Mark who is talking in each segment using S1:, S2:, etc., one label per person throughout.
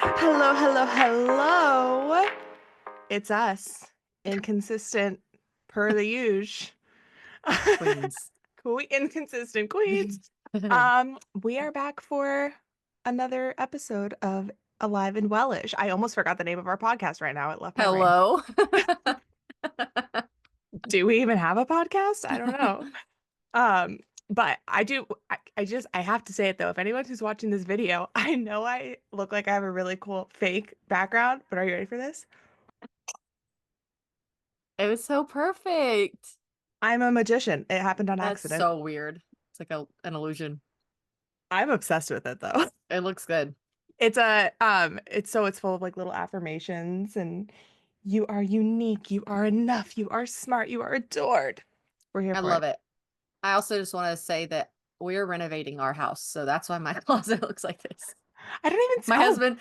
S1: Hello, hello, hello. It's us. Inconsistent per the usual.
S2: Queens.
S1: Inconsistent queens. We are back for another episode of Alive and Wellish. I almost forgot the name of our podcast right now. It left my brain.
S2: Hello.
S1: Do we even have a podcast? I don't know. Um, but I do. I have to say it though. If anyone who's watching this video, I know I look like I have a really cool fake background, but are you ready for this?
S2: It was so perfect.
S1: I'm a magician. It happened on
S2: That's
S1: accident.
S2: so weird. It's like an illusion.
S1: I'm obsessed with it though.
S2: It looks good.
S1: It's full of like little affirmations and you are unique, you are enough, you are smart, you are adored. We're here
S2: I
S1: for
S2: love
S1: it.
S2: it. I also just want to say that we're renovating our house, so that's why my closet looks like this.
S1: I don't even
S2: My
S1: oh,
S2: husband,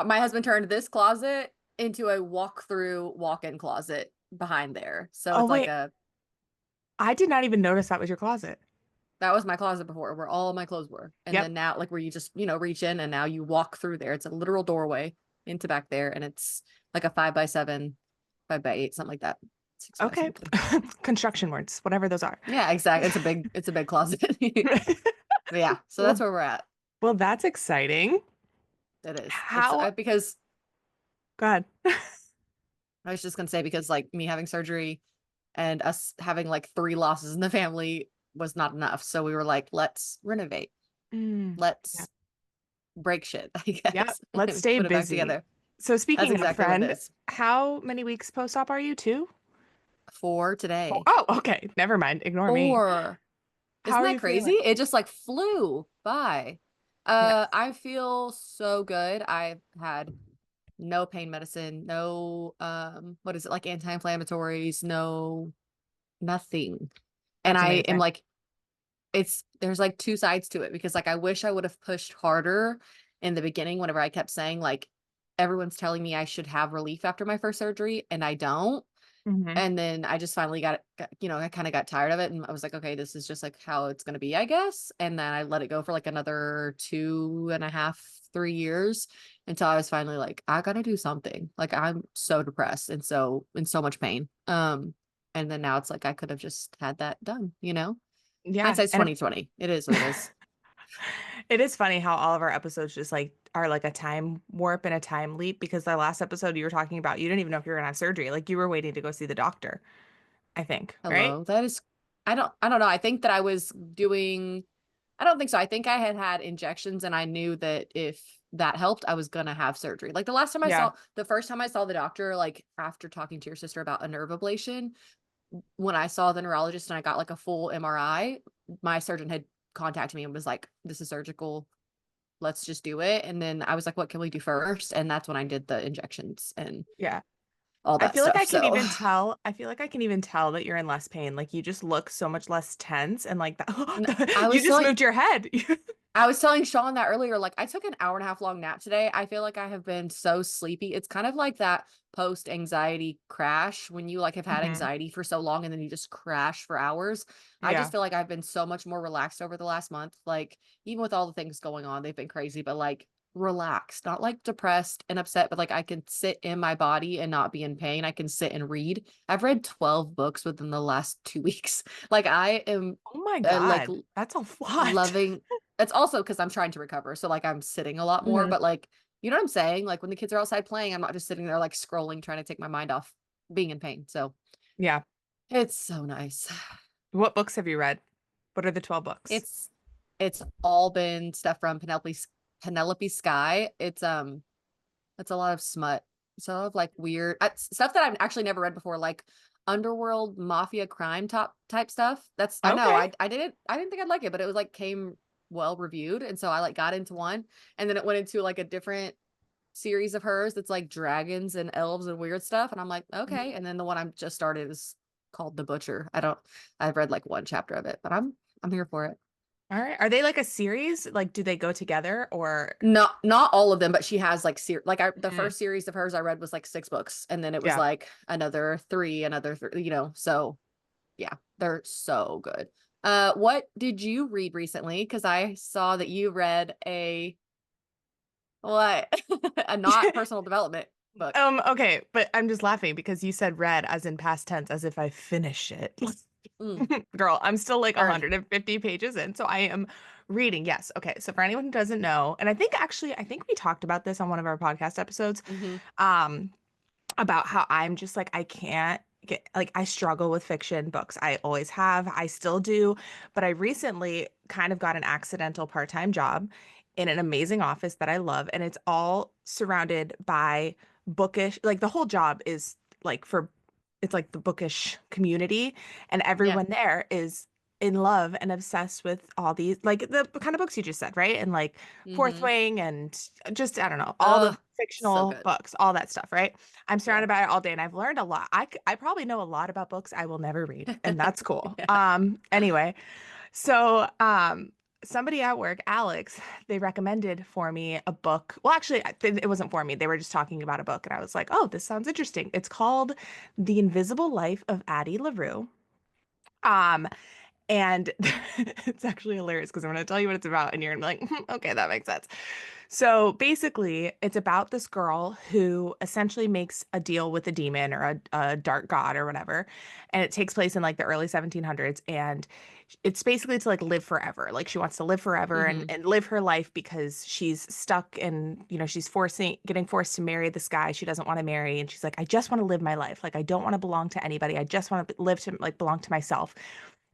S2: my husband turned this closet into a walk-through walk-in closet behind there. So
S1: oh
S2: it's like
S1: wait,
S2: a
S1: I did not even notice that was your closet.
S2: that was my closet before where all my clothes were. And
S1: Yep.
S2: then now like where you just, reach in and now you walk through there. It's a literal doorway into back there and it's like a 5x7, 5x8, something like that. 6 by
S1: Okay.
S2: something.
S1: Construction words, whatever those are.
S2: Yeah, exactly. It's a big closet. But yeah, so that's
S1: Well,
S2: where we're at.
S1: well, that's exciting.
S2: It is. It's
S1: How,
S2: because
S1: go ahead.
S2: I was just gonna say because like me having surgery and us having like three losses in the family was not enough. So we were like, let's renovate.
S1: Yeah.
S2: Let's break shit, I
S1: Yeah.
S2: guess,
S1: Let's
S2: and
S1: stay
S2: put it back
S1: busy.
S2: together.
S1: So
S2: That's
S1: speaking of
S2: exactly what it
S1: friend,
S2: is.
S1: how many weeks post-op are you? Two?
S2: For
S1: Oh,
S2: today.
S1: oh, okay. Never mind. Ignore me.
S2: Four.
S1: How
S2: Isn't
S1: are
S2: that
S1: you
S2: crazy?
S1: feeling?
S2: It just like flew by.
S1: Yes.
S2: I feel so good. I've had no pain medicine, no what is it, like anti-inflammatories, no nothing. And
S1: That's
S2: I am
S1: amazing.
S2: like there's like two sides to it because like I wish I would have pushed harder in the beginning whenever I kept saying like everyone's telling me I should have relief after my first surgery and I don't.
S1: Hmm.
S2: And then I just finally I kind of got tired of it and I was like, okay, this is just like how it's going to be, I guess. And then I let it go for like another 2.5, 3 years until I was finally like, I got to do something. Like I'm so depressed and so in so much pain. And then now it's like I could have just had that done.
S1: Yeah.
S2: Hindsight's 2020. It is what it is.
S1: It is funny how all of our episodes just like are like a time warp and a time leap because the last episode you were talking about, you didn't even know if you were gonna have surgery. Like you were waiting to go see the doctor, I think, right?
S2: Hello. That is I don't know. I think that I don't think so. I think I had injections and I knew that if that helped, I was gonna have surgery. Like
S1: Yeah.
S2: the first time I saw the doctor, like after talking to your sister about a nerve ablation, when I saw the neurologist and I got like a full MRI, my surgeon had contacted me and was like, this is surgical. Let's just do it. And then I was like, what can we do first? And that's when I did the injections and
S1: Yeah.
S2: all
S1: I
S2: that
S1: feel like
S2: stuff.
S1: I can
S2: So
S1: even tell. I feel like I can even tell that you're in less pain. Like you just look so much less tense and like
S2: I
S1: that. You
S2: was
S1: just
S2: telling
S1: moved your head.
S2: I was telling Sean that earlier. Like, I took an hour and a half long nap today. I feel like I have been so sleepy. It's kind of like that post anxiety crash when you like have had
S1: Hmm.
S2: anxiety for so long and then you just crash for hours. I just
S1: Yeah.
S2: feel like I've been so much more relaxed over the last month. Like, even with all the things going on, they've been crazy, but like relaxed, not like depressed and upset, but like I can sit in my body and not be in pain. I can sit and read. I've read 12 books within the last 2 weeks. Like, I am
S1: Oh my
S2: like
S1: God. That's a lot.
S2: loving it's also because I'm trying to recover. So like I'm sitting a lot more,
S1: Hmm.
S2: but like, you know what I'm saying? Like when the kids are outside playing, I'm not just sitting there like scrolling, trying to take my mind off being in pain. So
S1: Yeah.
S2: it's so nice.
S1: What books have you read? What are the 12 books?
S2: It's it's all been stuff from Penelope Sky. It's a lot of smut. It's a lot of like weird stuff that I've actually never read before, like underworld mafia crime top type stuff. That's I know
S1: Okay.
S2: I didn't think I'd like it, but it was like came well reviewed, and so I like got into one, and then it went into like a different series of hers that's like dragons and elves and weird stuff, and I'm like
S1: Mhm.
S2: okay, and then the one I'm just started is called The Butcher. I've read like one chapter of it, but I'm here for it.
S1: All right. Are they like a series? Like, do they go together or?
S2: Not all of them, but she has like the
S1: Mm,
S2: first series of hers I read was like 6 books, and then it was
S1: yeah.
S2: like another three, another three, so yeah, they're so good. What did you read recently? Because I saw that you read a What? A not personal development book.
S1: Okay, but I'm just laughing because you said read as in past tense, as if I finished it.
S2: Mm,
S1: Girl, I'm still like
S2: heard.
S1: 150 pages in, so I am reading. Yes. Okay. So for anyone who doesn't know, and I think actually, I think we talked about this on one of our podcast episodes,
S2: Hmm.
S1: um, about how I'm just like, I can't get, like, I struggle with fiction books. I always have, I still do, but I recently kind of got an accidental part-time job in an amazing office that I love, and it's all surrounded by bookish, like the whole job is like for, it's like the bookish community, and
S2: Yeah.
S1: everyone there is in love and obsessed with all these, like the kind of books you just said, right? And like Fourth
S2: Hmm.
S1: Wing and just, I don't know, all the
S2: Oh, so
S1: fictional
S2: good.
S1: books, all that stuff, right? I'm
S2: Yeah.
S1: surrounded by it all day and I've learned a lot. I probably know a lot about books I will never read, and that's cool.
S2: Yeah.
S1: Anyway, so somebody at work, Alex, they recommended for me a book. Well, actually, it wasn't for me. They were just talking about a book and I was like, "Oh, this sounds interesting." It's called The Invisible Life of Addie LaRue. Um and it's actually hilarious because I'm going to tell you what it's about, and you're going to be like, okay, that makes sense. So basically, it's about this girl who essentially makes a deal with a demon or a dark god or whatever. And it takes place in like the early 1700s. And it's basically to like live forever. Like she wants to live forever
S2: Hmm.
S1: and live her life because she's stuck and, she's getting forced to marry this guy she doesn't want to marry. And she's like, I just want to live my life. Like, I don't want to belong to anybody. I just want to live to like belong to myself.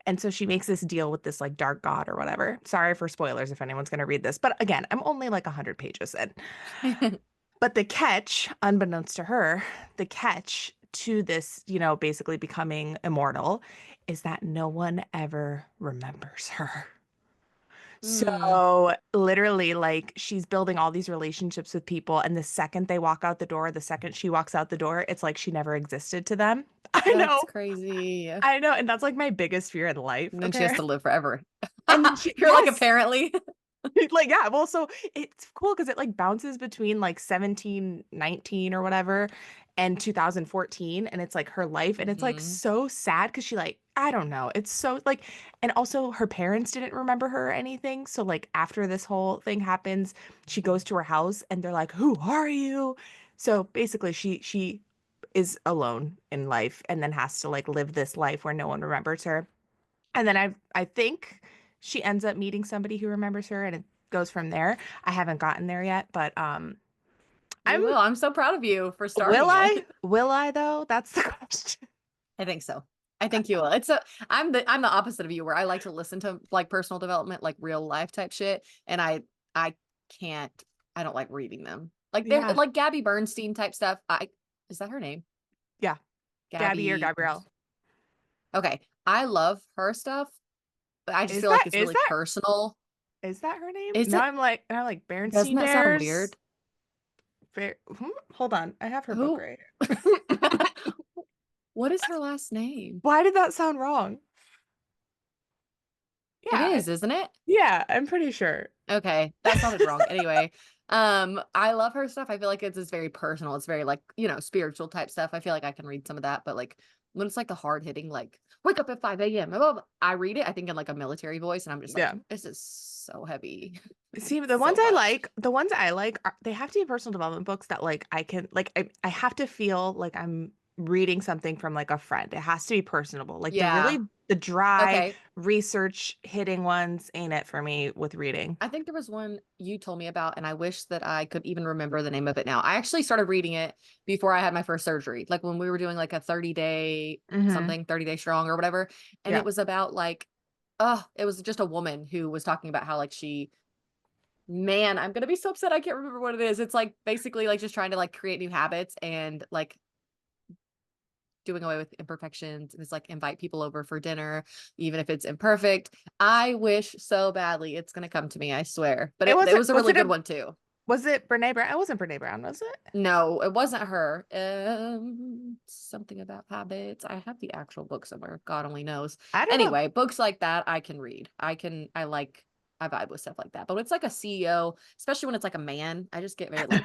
S1: And so she makes this deal with this like dark god or whatever. Sorry for spoilers if anyone's going to read this. But again, I'm only like 100 pages in. But the catch, unbeknownst to her, the catch to this, basically becoming immortal is that no one ever remembers her.
S2: Mm.
S1: So literally, like she's building all these relationships with people, and the second they walk out the door, the second she walks out the door, it's like she never existed to them. I
S2: That's
S1: know,
S2: crazy.
S1: I know, and that's like my biggest fear in life,
S2: And then she has to
S1: apparently.
S2: live forever.
S1: And then she,
S2: You're like,
S1: yes,
S2: apparently.
S1: like, yeah, well, so it's cool because it like bounces between like 1719 or whatever and 2014. And it's like her life. And it's like
S2: Hmm.
S1: so sad because she, like, I don't know. It's so like, and also her parents didn't remember her or anything. So, like, after this whole thing happens, she goes to her house and they're like, "Who are you?" So basically, she is alone in life and then has to like live this life where no one remembers her. And then I think she ends up meeting somebody who remembers her and it goes from there. I haven't gotten there yet, but
S2: You
S1: I'm
S2: will. I'm so proud of you for
S1: will
S2: starting it.
S1: I? Will I though? That's the question.
S2: I think so. I think you will. I'm the opposite of you where I like to listen to like personal development, like real life type shit. And I can't I don't like reading them. Like they're
S1: Yeah.
S2: like Gabby Bernstein type stuff. I Is that her name?
S1: Yeah. Gabby or
S2: Gabby
S1: Gabrielle.
S2: Okay. I love her stuff, but I just
S1: Is
S2: feel like
S1: that
S2: it's
S1: is
S2: really
S1: that
S2: personal.
S1: is that her name?
S2: Is
S1: Now
S2: it
S1: I'm like
S2: doesn't
S1: Bernstein
S2: that sound
S1: Bears.
S2: weird?
S1: Hold on. I have her book
S2: Who
S1: right here.
S2: what is her last name?
S1: Why did that sound wrong?
S2: It
S1: Yeah.
S2: is, isn't it?
S1: Yeah, I'm pretty sure.
S2: Okay, that sounded wrong. Anyway, I love her stuff. I feel like it's very personal. It's very like, spiritual type stuff. I feel like I can read some of that, but like when it's like the hard hitting, like wake up at 5 a.m. blah, blah, blah, I read it, I think in like a military voice, and I'm just like,
S1: Yeah.
S2: this is so heavy.
S1: See,
S2: So much.
S1: the ones I like are, they have to be personal development books that like I can like I have to feel like I'm reading something from like a friend. It has to be personable. Like
S2: Yeah.
S1: the dry
S2: Okay.
S1: research hitting ones ain't it for me with reading.
S2: I think there was one you told me about, and I wish that I could even remember the name of it now. I actually started reading it before I had my first surgery, like when we were doing like a 30-day
S1: Hmm.
S2: something, 30 day strong or whatever. And
S1: Yeah.
S2: it was about like, oh, it was just a woman who was talking about how like man, I'm gonna be so upset I can't remember what it is. It's like basically like just trying to like create new habits and like doing away with imperfections, and it's like invite people over for dinner even if it's imperfect. I wish so badly it's going to come to me, I swear, but
S1: It
S2: it
S1: wasn't
S2: was a really good one too.
S1: was it Brene Brown? It wasn't Brene Brown, was it?
S2: No, it wasn't her. Something about habits. I have the actual book somewhere, god only knows.
S1: I don't know.
S2: Anyway, books like that I can read. I vibe with stuff like that, but when it's like a CEO, especially when it's like a man, I just get very like,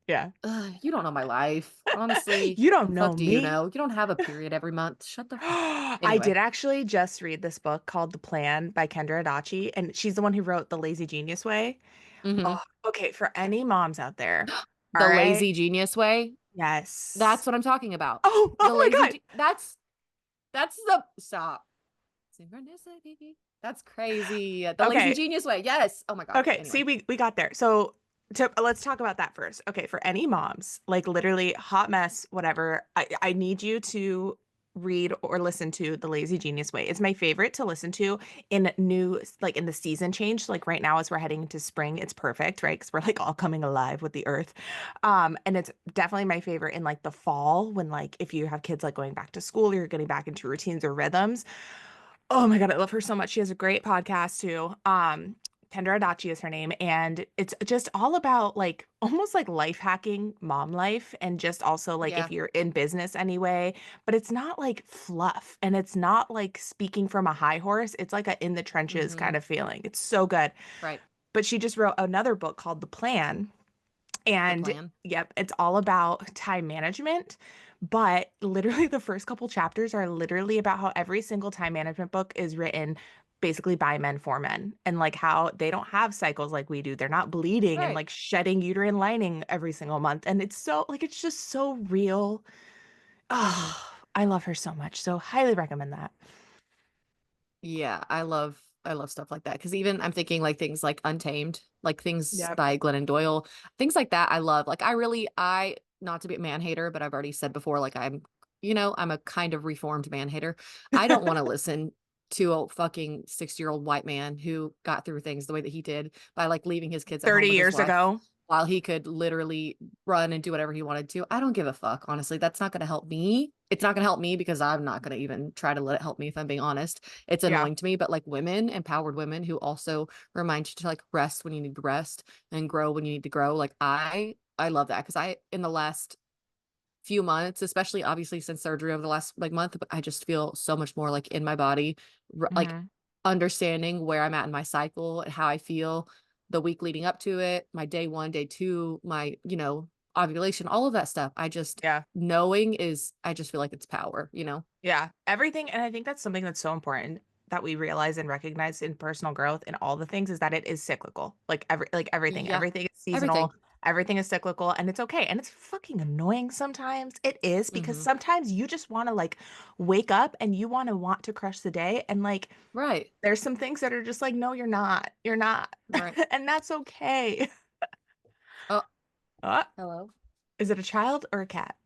S1: Yeah.
S2: ugh, you don't know my life, honestly.
S1: You don't
S2: The
S1: know
S2: fuck do you
S1: me.
S2: know? You don't have a period every month. Shut the fuck.
S1: I
S2: Anyway.
S1: did actually just read this book called The Plan by Kendra Adachi, and she's the one who wrote The Lazy Genius Way.
S2: Mhm.
S1: Oh, okay, for any moms out there, all
S2: The
S1: right?
S2: Lazy Genius Way,
S1: Yes.
S2: that's what I'm talking about.
S1: Oh,
S2: The
S1: oh my
S2: lazy
S1: god.
S2: ge that's the stop. Synchronicity. That's crazy. The Lazy
S1: Okay.
S2: Genius Way, yes. Oh my god,
S1: Okay, see,
S2: anyway.
S1: we got there. So let's talk about that first. Okay, for any moms, like literally hot mess, whatever, I need you to read or listen to The Lazy Genius Way. It's my favorite to listen to in new, like in the season change. Like right now, as we're heading into spring, it's perfect, right? Because we're like all coming alive with the earth. And it's definitely my favorite in like the fall when like if you have kids like going back to school, you're getting back into routines or rhythms. Oh my God, I love her so much. She has a great podcast too. Kendra Adachi is her name, and it's just all about like almost like life hacking mom life, and just also like if
S2: Yeah.
S1: you're in business anyway, but it's not like fluff and it's not like speaking from a high horse. It's like a in the trenches kind
S2: Mhm.
S1: of feeling. It's so good.
S2: Right.
S1: But she just wrote another book called The Plan,
S2: The
S1: and
S2: plan.
S1: yep, it's all about time management. But literally, the first couple chapters are literally about how every single time management book is written basically by men for men, and like how they don't have cycles like we do. They're not bleeding and
S2: Right.
S1: like shedding uterine lining every single month. And it's so like, it's just so real.
S2: Mhm.
S1: Oh, I love her so much. So, highly recommend that.
S2: Yeah, I love stuff like that because even I'm thinking like things like Untamed, like things
S1: Yep.
S2: by Glennon Doyle, things like that I love. Like I not to be a man hater, but I've already said before, like I'm a kind of reformed man hater. I don't want to listen to a fucking 60-year-old white man who got through things the way that he did by like leaving his kids at home
S1: 30
S2: with his
S1: years
S2: wife
S1: ago.
S2: while he could literally run and do whatever he wanted to. I don't give a fuck, honestly. That's not going to help me. It's not going to help me because I'm not going to even try to let it help me if I'm being honest. It's
S1: Yeah.
S2: annoying to me, but like women, empowered women who also remind you to like rest when you need to rest and grow when you need to grow. Like I love that because I in the last few months, especially obviously since surgery over the last like month, but I just feel so much more like in my body, like
S1: Hmm.
S2: understanding where I'm at in my cycle and how I feel the week leading up to it, my day one, day two, my, ovulation, all of that stuff. I just
S1: Yeah.
S2: knowing is, I just feel like it's power, you know?
S1: Yeah, everything, and I think that's something that's so important that we realize and recognize in personal growth and all the things is that it is cyclical. Like everything,
S2: Yeah.
S1: everything is seasonal,
S2: Everything.
S1: everything is cyclical, and it's okay. And it's fucking annoying sometimes. It is because
S2: Hmm.
S1: sometimes you just want to like wake up and you want to crush the day, and like
S2: Right.
S1: there's some things that are just like, no, you're not. You're not.
S2: Right.
S1: And that's okay.
S2: Oh,
S1: Uh,
S2: hello.
S1: is it a child or a cat?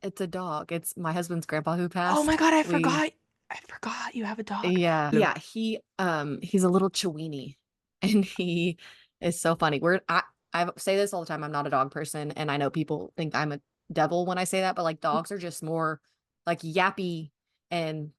S2: It's a dog. It's my husband's grandpa who
S1: Oh my
S2: passed.
S1: God, I
S2: We
S1: forgot. I forgot you have a dog.
S2: Yeah, he's a little Chiweenie and he is so funny. I say this all the time. I'm not a dog person, and I know people think I'm a devil when I say that, but like dogs are just more like yappy and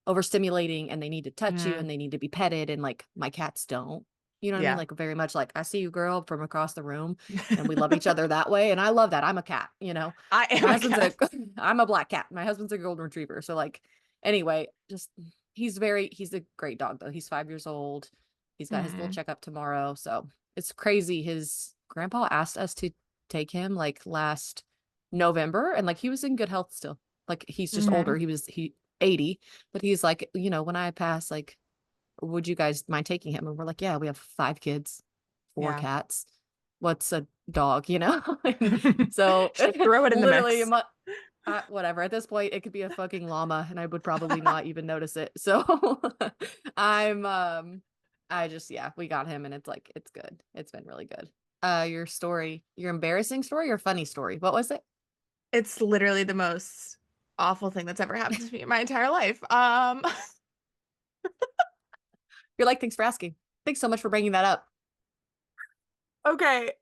S2: overstimulating, and they need to touch you
S1: Mhm.
S2: and they need to be petted, and like my cats don't. You know what I mean?
S1: Yeah.
S2: Like very much like I see you girl from across the room and we love each other that way. And I love that. I'm a cat, you know.
S1: I
S2: And
S1: am
S2: my
S1: a
S2: husband's a
S1: cat.
S2: I'm a black cat. My husband's a golden retriever. So like anyway, just he's a great dog though. He's 5 years old. He's got his little
S1: Mhm.
S2: checkup tomorrow. So it's crazy. His grandpa asked us to take him like last November and like he was in good health still. Like he's just older.
S1: Mhm.
S2: He 80, but he's like, when I pass, like, would you guys mind taking him? And we're like, yeah, we have 5 kids, four
S1: Yeah.
S2: cats. What's a dog, you know? And so
S1: Just throw it in the
S2: literally
S1: mix.
S2: whatever. At this point, it could be a fucking llama, and I would probably not even notice it. So I'm I just yeah, we got him, and it's like it's good. It's been really good. Your story, your embarrassing story or funny story? What was it?
S1: It's literally the most awful thing that's ever happened to me in my entire life.
S2: You're like, thanks for asking. Thanks so much for bringing that up.
S1: Okay.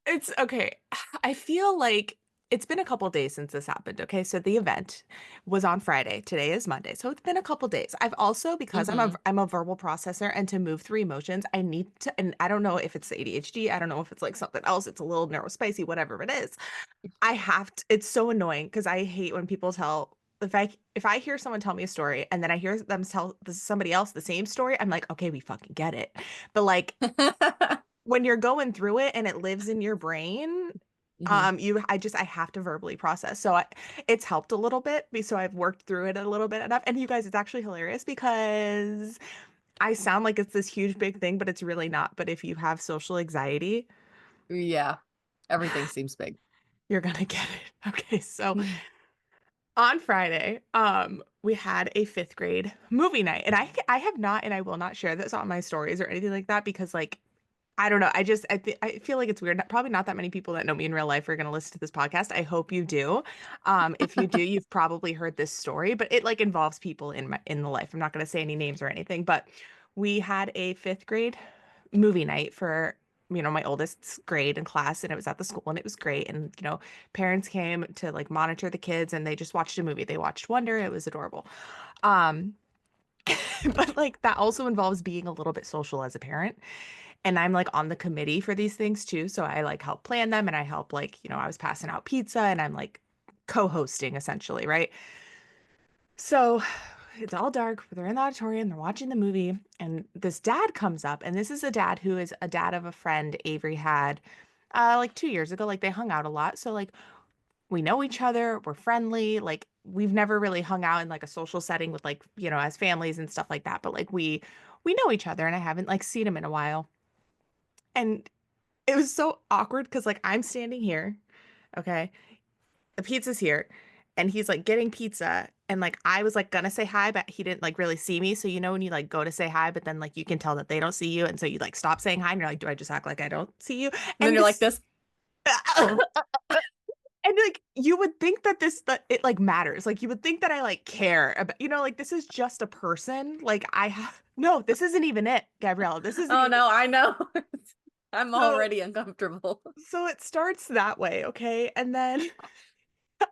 S1: It's okay. I feel like it's been a couple days since this happened. Okay. So the event was on Friday. Today is Monday. So it's been a couple days. I've also, because
S2: Mm-hmm.
S1: I'm a verbal processor, and to move through emotions, I need to, and I don't know if it's the ADHD, I don't know if it's like something else, it's a little neurospicy, whatever it is. I have to, it's so annoying because I hate when people tell, if I hear someone tell me a story and then I hear them tell somebody else the same story, I'm like, okay, we fucking get it. But like when you're going through it and it lives in your brain,
S2: Hmm.
S1: I have to verbally process. So it's helped a little bit. So I've worked through it a little bit enough. And you guys, it's actually hilarious because I sound like it's this huge big thing, but it's really not. But if you have social anxiety,
S2: Yeah. Everything seems big.
S1: you're gonna get it. Okay, so on Friday, we had a fifth grade movie night, and I have not and I will not share this on my stories or anything like that because like I don't know. I feel like it's weird. Probably not that many people that know me in real life are going to listen to this podcast. I hope you do. If you do, you've probably heard this story, but it like involves people in the life. I'm not going to say any names or anything, but we had a fifth grade movie night for my oldest grade and class, and it was at the school, and it was great. And parents came to like monitor the kids, and they just watched a movie. They watched Wonder. It was adorable. Um, but like that also involves being a little bit social as a parent, and I'm like on the committee for these things too. So I like help plan them, and I help like, I was passing out pizza, and I'm like co-hosting essentially, right? So it's all dark. They're in the auditorium, they're watching the movie, and this dad comes up, and this is a dad who is a dad of a friend Avery had like 2 years ago. Like they hung out a lot. So like we know each other, we're friendly, like we've never really hung out in like a social setting with like, as families and stuff like that. But like we know each other, and I haven't like seen him in a while. And it was so awkward because like I'm standing here, okay? The pizza's here, and he's like getting pizza, and like I was like gonna say hi, but he didn't like really see me. So when you like go to say hi, but then like you can tell that they don't see you, and so you like stop saying hi, and you're like, do I just act like I don't see you?
S2: And then
S1: And
S2: you're like
S1: this
S2: this.
S1: and like you would think that that it like matters. Like you would think that I like care about, like this is just a person. Like I have no, this isn't even it, Gabriella. This isn't
S2: Oh
S1: even
S2: no, I know. I'm
S1: so
S2: already uncomfortable.
S1: so it starts that way, okay? And then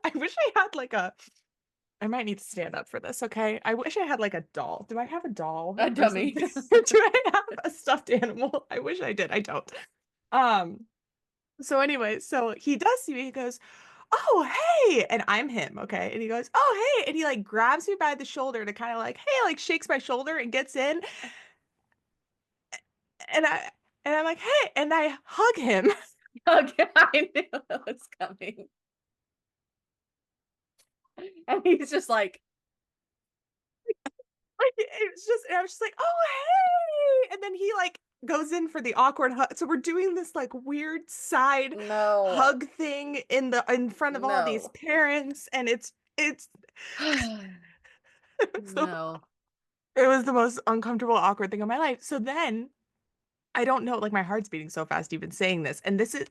S1: I wish I had like I might need to stand up for this, okay? I wish I had like a doll. Do I have a doll
S2: A
S1: or
S2: dummy.
S1: something? Do I have a stuffed animal? I wish I did. I don't. Um, so anyway, so he does see me. He goes, "Oh, hey." And I'm him, okay? And he goes, "Oh, hey." And he like grabs me by the shoulder to kind of like, "Hey," like shakes my shoulder and gets in. And I'm like, "Hey." And I hug him.
S2: Okay, I knew it was coming. And he's just like,
S1: Like it was just, and I was just like, "Oh, hey." And then he like goes in for the awkward hug. So we're doing this like weird side
S2: no,
S1: hug thing in front of all these
S2: no.
S1: parents, and it's so
S2: No.
S1: it was the most uncomfortable, awkward thing of my life. So then I don't know, like my heart's beating so fast even saying this. And this is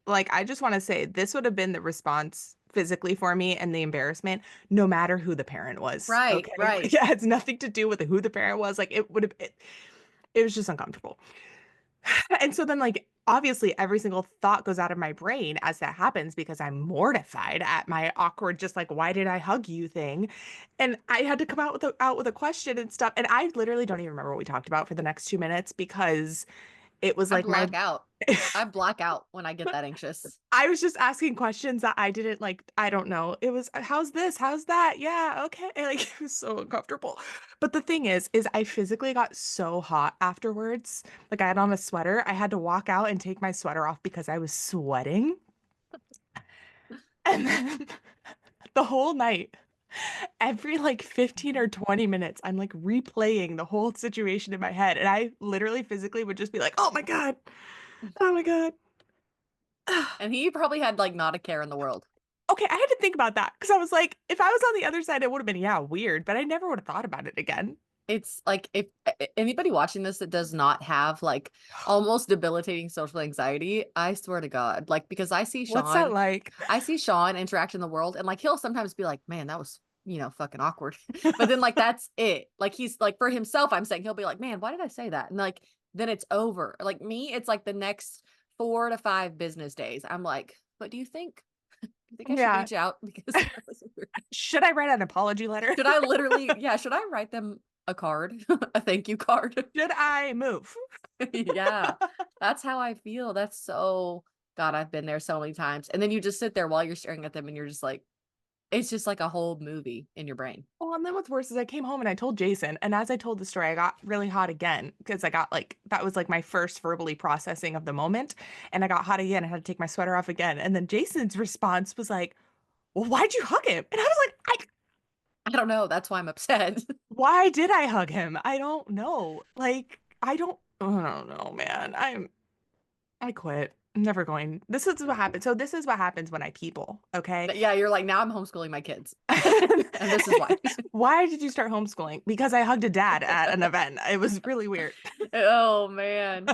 S1: like I just want to say this would have been the response physically for me and the embarrassment, no matter who the parent was.
S2: Right,
S1: Okay.
S2: right.
S1: Yeah, it's nothing to do with who the parent was. Like it was just uncomfortable. And so then like obviously every single thought goes out of my brain as that happens because I'm mortified at my awkward, just like, why did I hug you thing? And I had to come out with a question and stuff. And I literally don't even remember what we talked about for the next 2 minutes because it was
S2: I
S1: like my
S2: black out. I black out when I get that anxious.
S1: I was just asking questions that I didn't like. I don't know. It was, how's this? How's that? Yeah, okay. Like it was so uncomfortable. But the thing is I physically got so hot afterwards. Like I had on a sweater. I had to walk out and take my sweater off because I was sweating. And then the whole night, every like 15 or 20 minutes, I'm like replaying the whole situation in my head. And I literally physically would just be like, oh my God. Oh my God.
S2: And he probably had like not a care in the world.
S1: Okay, I had to think about that because I was like, if I was on the other side, it would have been, yeah, weird, but I never would have thought about it again.
S2: It's like if anybody watching this that does not have like almost debilitating social anxiety, I swear to God, like because
S1: What's that like?
S2: I see Sean interact in the world and like he'll sometimes be like, man, that was, fucking awkward. But then like that's it. Like he's like for himself, I'm saying he'll be like, man, why did I say that? And like then it's over. Like me, it's like the next 4 to 5 business days. I'm like, what do you think? Do you think I should
S1: Yeah.
S2: reach out? Because that was weird.
S1: Should I write an apology letter?
S2: Should I literally, yeah, should I write them a card? A thank you card?
S1: Should I move?
S2: Yeah. That's how I feel. That's so God, I've been there so many times. And then you just sit there while you're staring at them and you're just like, it's just like a whole movie in your brain.
S1: Well, and then what's worse is I came home and I told Jason, and as I told the story, I got really hot again because I got like that was like my first verbally processing of the moment, and I got hot again. I had to take my sweater off again, and then Jason's response was like, "Well, why'd you hug him?" And I was like,
S2: I don't know. That's why I'm upset.
S1: why did I hug him? I don't know. Like, I don't know, man. I quit. I'm never going. This is what happens. So this is what happens when I people, okay?
S2: But yeah, you're like, now I'm homeschooling my kids. And this is why.
S1: Why did you start homeschooling? Because I hugged a dad at an event. It was really weird.
S2: Oh man.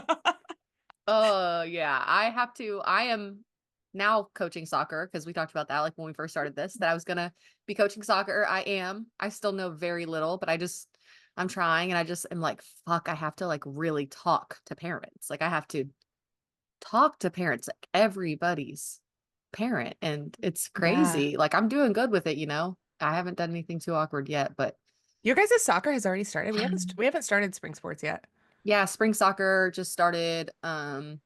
S2: Oh yeah. I am now coaching soccer because we talked about that like when we first started this, that I was gonna be coaching soccer. I am. I still know very little, but I'm trying and I just am like, fuck, I have to like really talk to parents. Like I have to talk to parents, like everybody's parent. And it's
S1: Yeah.
S2: crazy. Like I'm doing good with it, you know. I haven't done anything too awkward yet, but
S1: Your guys' soccer has already started. We haven't started spring sports yet.
S2: yeah, spring soccer just started. I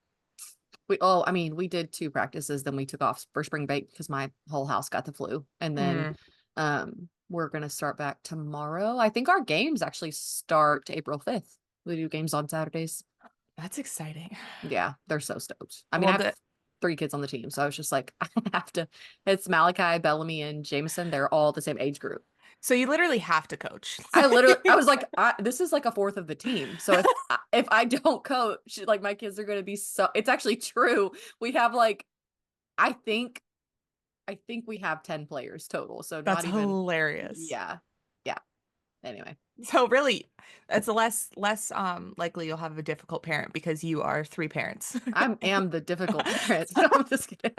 S2: mean, we did 2 practices, then we took off for spring break because my whole house got the flu. And then
S1: Mm,
S2: we're gonna start back tomorrow. I think our games actually start April 5th. We do games on Saturdays.
S1: that's exciting.
S2: Yeah, they're so stoked. I mean, I
S1: Well,
S2: have
S1: the
S2: 3 kids on the team, so I was just like, I have to. It's Malachi, Bellamy, and Jameson. They're all the same age group.
S1: so you literally have to coach.
S2: I was like, this is like a fourth of the team. So if I don't coach, like my kids are going to be so. It's actually true. We have like, I think, I think we have 10 players total. So
S1: That's
S2: not even.
S1: hilarious.
S2: Yeah, yeah. Anyway,
S1: So really, it's less likely you'll have a difficult parent because you are three parents.
S2: I am the difficult parent. No, I'm just kidding.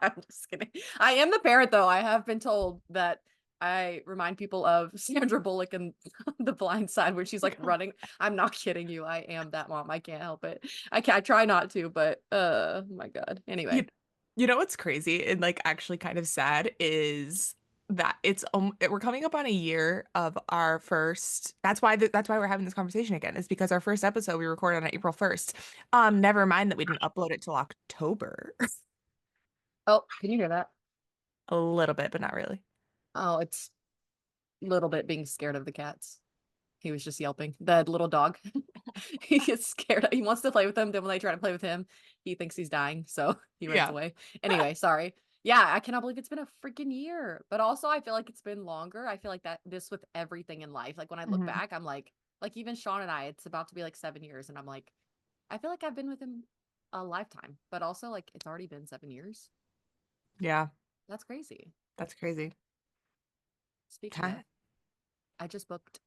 S2: I'm just kidding. I am the parent, though. I have been told that I remind people of Sandra Bullock in The Blind Side, where she's like running. I'm not kidding you. I am that mom. I can't help it. I try not to, but my God.
S1: You,
S2: Anyway.
S1: you know what's crazy and like actually kind of sad is that we're coming up on a year of our first. That's why we're having this conversation again. Is because our first episode we recorded on April 1st. Never mind that we didn't upload it till October.
S2: Oh, can you hear that?
S1: A little bit, but not really.
S2: Oh, it's a little bit being scared of the cats. He was just yelping. The little dog. He gets scared. He wants to play with them. Then when they try to play with him, he thinks he's dying. So he runs
S1: Yeah.
S2: away. Anyway, sorry. Yeah, I cannot believe it's been a freaking year. But also I feel like it's been longer. I feel like that this with everything in life. Like when I look
S1: Mhm.
S2: back, I'm like even Sean and I, it's about to be like 7 years. And I'm like, I feel like I've been with him a lifetime. But also like it's already been 7 years.
S1: Yeah,
S2: That's crazy.
S1: that's crazy.
S2: Speaking of,
S1: Kind
S2: I just booked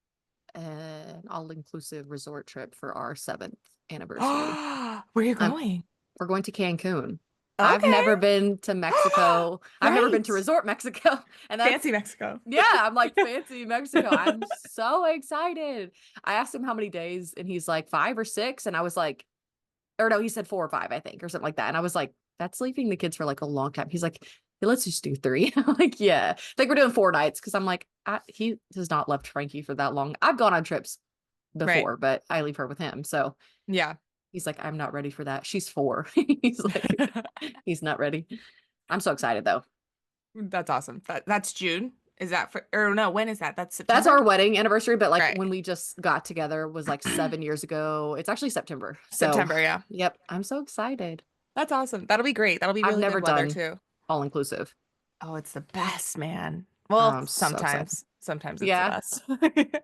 S2: an all-inclusive resort trip for our 7th anniversary.
S1: of. Where are you
S2: Um,
S1: going?
S2: we're going to Cancun. I've
S1: Okay.
S2: never been to Mexico. I've never been to
S1: Right.
S2: resort Mexico. And
S1: Fancy
S2: that's,
S1: Mexico.
S2: yeah, I'm like, fancy Mexico. I'm so excited. I asked him how many days, and he's like 5 or 6. And I was like, or no, he said 4 or 5, I think, or something like that. And I was like, that's leaving the kids for like a long time. He's like, "Hey, let's just do 3." I'm like, yeah. I think we're doing 4 nights because I'm like, he has not left Frankie for that long. I've gone on trips
S1: Right.
S2: before, but I leave her with him. So
S1: Yeah.
S2: he's like, I'm not ready for that. She's 4. He's like, he's not ready. I'm so excited though.
S1: That's awesome. That's June. Is that for, or no, when is that? That's
S2: That's
S1: September?
S2: our wedding anniversary, but like
S1: Right.
S2: when we just got together was like 7 years ago. It's actually September. So,
S1: September, yeah.
S2: yep, I'm so excited.
S1: That's awesome. That'll be great. That'll be
S2: I've
S1: really
S2: never
S1: good weather
S2: done
S1: too.
S2: all inclusive.
S1: Oh, it's the best, man.
S2: Oh,
S1: Well,
S2: I'm so excited.
S1: sometimes it's the
S2: Yeah,
S1: best.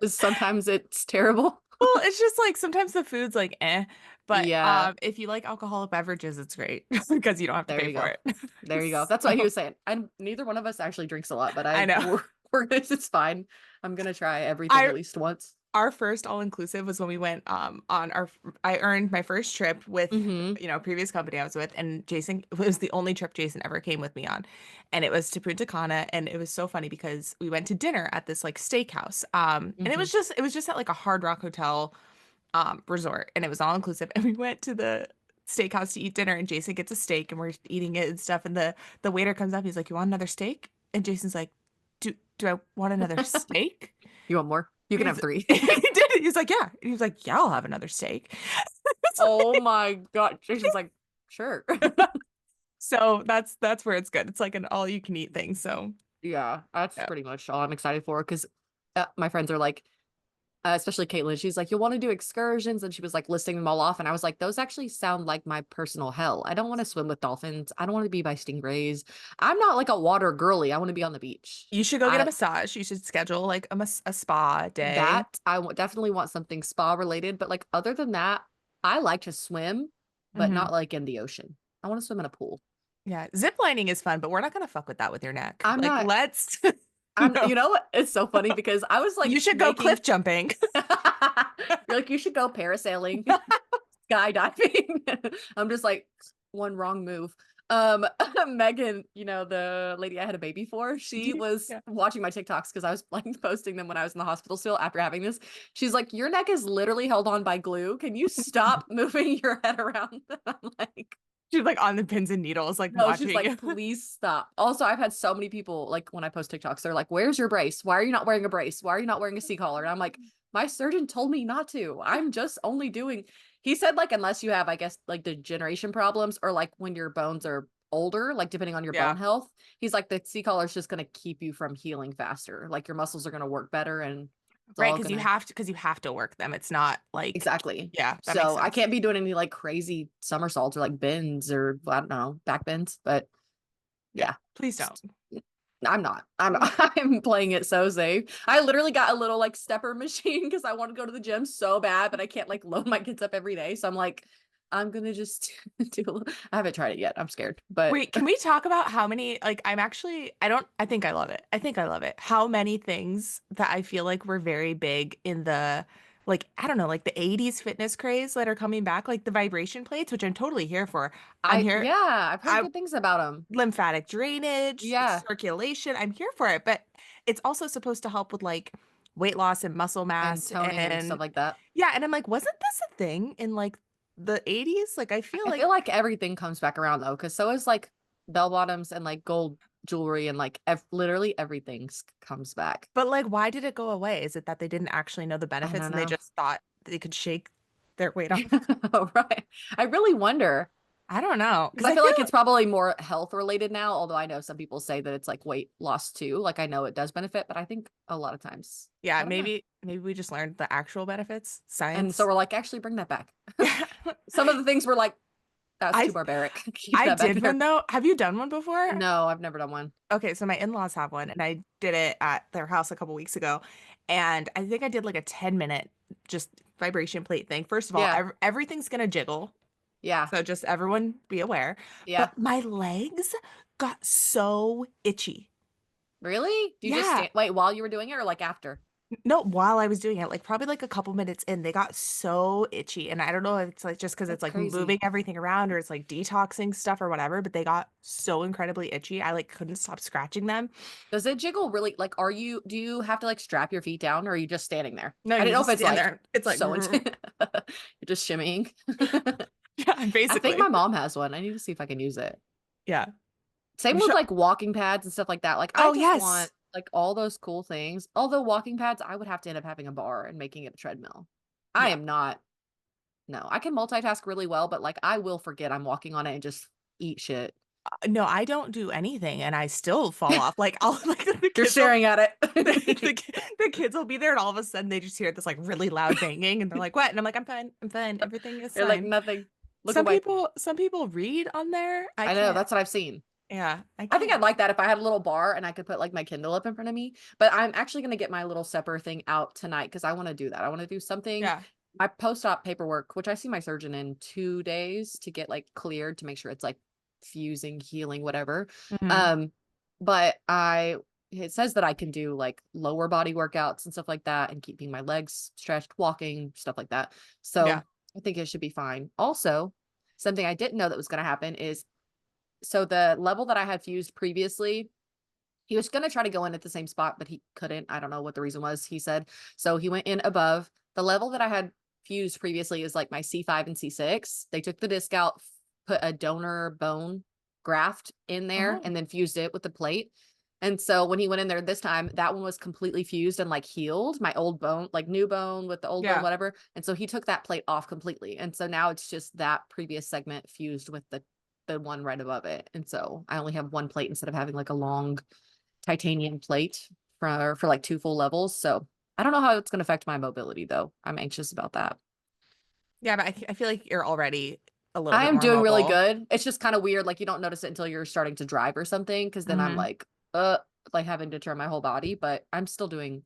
S2: sometimes it's terrible.
S1: Well, it's just like sometimes the food's like eh, but
S2: Yeah,
S1: if you like alcoholic beverages, it's great because you don't have to
S2: there
S1: pay
S2: you
S1: for
S2: go.
S1: it.
S2: There you go. That's what he
S1: So,
S2: was saying. And neither one of us actually drinks a lot, but
S1: I know.
S2: it's fine. I'm gonna try everything
S1: I
S2: at least once.
S1: Our first all inclusive was when we went on our I earned my first trip with
S2: Mm-hmm.
S1: previous company I was with, and Jason it was the only trip Jason ever came with me on, and it was to Punta Cana. And it was so funny because we went to dinner at this like steakhouse, and
S2: Mm-hmm.
S1: it was just at like a Hard Rock Hotel resort, and it was all inclusive. And we went to the steakhouse to eat dinner, and Jason gets a steak and we're eating it and stuff, and the waiter comes up, he's like, "You want another steak?" And Jason's like, do I want another steak?"
S2: You want more? You can have
S1: He's
S2: 3.
S1: he did. He's like, yeah. And he was like, yeah, I'll have another steak. It's
S2: Oh
S1: like-
S2: my God. Jason's like, sure.
S1: so that's where it's good. It's like an all you can eat thing. So
S2: Yeah, that's
S1: yeah.
S2: pretty much all I'm excited for because my friends are like, especially Caitlin. She's like, you'll want to do excursions. And she was like listing them all off. And I was like, those actually sound like my personal hell. I don't want to swim with dolphins. I don't want to be by stingrays. I'm not like a water girly. I want to be on the beach.
S1: You should go get a
S2: I
S1: massage. You should schedule like a spa day.
S2: that I definitely want something spa related. But like other than that, I like to swim, but
S1: Hmm.
S2: not like in the ocean. I want to swim in a pool.
S1: Yeah, zip lining is fun, but we're not gonna fuck with that with your neck.
S2: I'm
S1: Like,
S2: not,
S1: let's
S2: you
S1: no.
S2: know what? It's so funny because I was like
S1: You should go cliff
S2: making,
S1: jumping.
S2: you're like, you should go parasailing, skydiving. I'm just like, one wrong move. Megan, the lady I had a baby for, she was
S1: Yeah.
S2: watching my TikToks because I was like posting them when I was in the hospital still after having this. She's like, your neck is literally held on by glue. Can you stop moving your head around? I'm like,
S1: She's like on the pins and needles, like
S2: no, she's
S1: watching
S2: like,
S1: you.
S2: please stop. Also, I've had so many people, like when I post TikToks, they're like, where's your brace? Why are you not wearing a brace? Why are you not wearing a C-collar? And I'm like, my surgeon told me not to. I'm just only doing, he said, like, unless you have, I guess, like degeneration problems or like when your bones are older, like depending on your bone
S1: Yeah.
S2: health, he's like, the C-collar is just going to keep you from healing faster. Like your muscles are going to work better and it's
S1: Right,
S2: all going to,
S1: because you have to work them. It's not like,
S2: exactly.
S1: yeah, that makes
S2: So I
S1: sense.
S2: can't be doing any like crazy somersaults or like bends or I don't know, back bends, but
S1: Yeah.
S2: yeah.
S1: Please don't.
S2: I'm not. I'm not. I'm playing it so safe. I literally got a little like stepper machine because I want to go to the gym so bad, but I can't like load my kids up every day. So I'm like, I'm gonna just do. I haven't tried it yet. I'm scared, but
S1: Wait, can we talk about how many, like, I think I love it. I think I love it. How many things that I feel like were very big in the, like, I don't know, like the 80s fitness craze that are coming back, like the vibration plates, which I'm totally here for. I'm here,
S2: yeah, I've heard
S1: I
S2: good things about them.
S1: lymphatic drainage,
S2: Yeah,
S1: circulation, I'm here for it. But it's also supposed to help with like weight loss and muscle
S2: and
S1: mass.
S2: toning and stuff
S1: And
S2: like that.
S1: yeah, and I'm like, wasn't this a thing in like the 80s? Like, I feel
S2: I
S1: like
S2: feel like everything comes back around though, because so is like bell bottoms and like gold jewelry and like literally everything comes back.
S1: But like, why did it go away? Is it that they didn't actually know the
S2: I
S1: benefits
S2: don't
S1: and they
S2: know.
S1: just thought they could shake their weight off?
S2: Right. I really wonder.
S1: I don't know.
S2: Because
S1: Because
S2: I
S1: I
S2: feel
S1: feel,
S2: like it's probably more health related now, although I know some people say that it's like weight loss too. Like I know it does benefit, but I think a lot of times,
S1: yeah,
S2: I don't know.
S1: maybe we just learned the actual benefits,
S2: And so
S1: science.
S2: we're like, actually bring that back.
S1: Yeah.
S2: Some of the things were like, that's too
S1: I
S2: barbaric. Keep
S1: I
S2: that back
S1: did one
S2: there.
S1: though. Have you done one before?
S2: No, I've never done one.
S1: Okay, so my in-laws have one and I did it at their house a couple weeks ago. And I think I did like a 10-minute just vibration plate thing. First of all,
S2: Yeah.
S1: everything's gonna jiggle.
S2: Yeah.
S1: So just everyone be aware.
S2: Yeah.
S1: But my legs got so itchy.
S2: Really? Do you just
S1: Yeah.
S2: stand, wait, while you were doing it or like after?
S1: No, while I was doing it, like probably like a couple minutes in, they got so itchy. And I don't know if it's like just because it's
S2: That's
S1: like
S2: crazy.
S1: moving everything around or it's like detoxing stuff or whatever, but they got so incredibly itchy. I like couldn't stop scratching them.
S2: Does it jiggle really? Like, do you have to like strap your feet down or are you just standing there?
S1: No,
S2: I
S1: you
S2: didn't know if
S1: just
S2: it's
S1: stand
S2: like
S1: there. It's like,
S2: so intense. You're just shimmying.
S1: yeah,
S2: I think my
S1: basically.
S2: mom has one. I need to see if I can use it.
S1: Yeah.
S2: Same
S1: You
S2: with
S1: should.
S2: like walking pads and stuff like that. Like I
S1: Oh,
S2: just want
S1: yes.
S2: like all those cool things. Although walking pads, I would have to end up having a bar and making it a treadmill. I
S1: Yeah.
S2: am not, no, I can multitask really well, but like I will forget I'm walking on it and just eat shit.
S1: No, I don't do anything and I still fall off. Like I'll like the
S2: You're
S1: kids will
S2: staring at
S1: the,
S2: it.
S1: the kids will be there and all of a sudden they just hear this like really loud banging and they're like, what? And I'm like, I'm fine. I'm fine. Everything is
S2: You're like
S1: fine.
S2: nothing. Look away.
S1: Some people read on there. I
S2: I know
S1: can't.
S2: that's what I've seen.
S1: Yeah, I
S2: I think I'd
S1: can't.
S2: like that if I had a little bar and I could put like my Kindle up in front of me. But I'm actually going to get my little stepper thing out tonight because I want to do that. I want to do something.
S1: Yeah.
S2: My post-op paperwork, which I see my surgeon in 2 days to get like cleared to make sure it's like fusing, healing, whatever.
S1: Hmm.
S2: Um, but it says that I can do like lower body workouts and stuff like that and keeping my legs stretched, walking, stuff like that.
S1: Yeah.
S2: So I think it should be fine. Also, something I didn't know that was going to happen is so the level that I had fused previously, he was going to try to go in at the same spot, but he couldn't. I don't know what the reason was. He said, so he went in above the level that I had fused previously is like my C5 and C6. They took the disc out, put a donor bone graft in there
S1: Oh,
S2: and then fused it with the plate. And so when he went in there this time, that one was completely fused and like healed my old bone, like new bone with the old bone,
S1: yeah.
S2: whatever. And so he took that plate off completely. And so now it's just that previous segment fused with the one right above it. And so I only have one plate instead of having like a long titanium plate for like two full levels. So I don't know how it's going to affect my mobility though. I'm anxious about that.
S1: Yeah, but I feel like you're already a little
S2: I
S1: bit
S2: am
S1: more
S2: doing really
S1: mobile.
S2: good. It's just kind of weird. Like you don't notice it until you're starting to drive or something. Cause then I'm
S1: Hmm.
S2: uh, like having to turn my whole body, but I'm still doing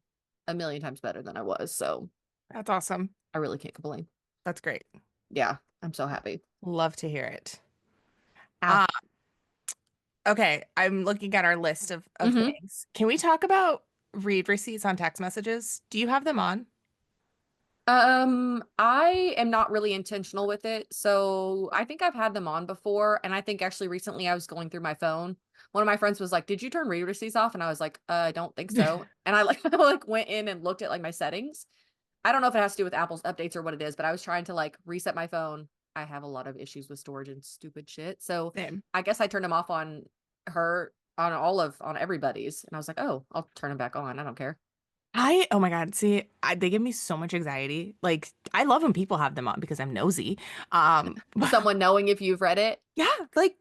S2: a million times better than I was. So
S1: That's awesome.
S2: I really can't complain.
S1: That's great.
S2: Yeah. I'm so happy.
S1: Love to hear it.
S2: Ow.
S1: Uh, okay, I'm looking at our list of
S2: Mm-hmm.
S1: things. Can we talk about read receipts on text messages? Do you have them on?
S2: I am not really intentional with it. So I think I've had them on before. And I think actually recently I was going through my phone. One of my friends was like, "Did you turn read receipts off?" And I was like, I don't think so. And I like I like went in and looked at like my settings. I don't know if it has to do with Apple's updates or what it is, but I was trying to like reset my phone. I have a lot of issues with storage and stupid shit. So
S1: Same.
S2: I guess I turned them off on her on everybody's. And I was like, oh, I'll turn them back on. I don't care.
S1: Oh my God, see, they give me so much anxiety. Like, I love when people have them on because I'm nosy.
S2: Someone knowing if you've read it.
S1: Yeah, like,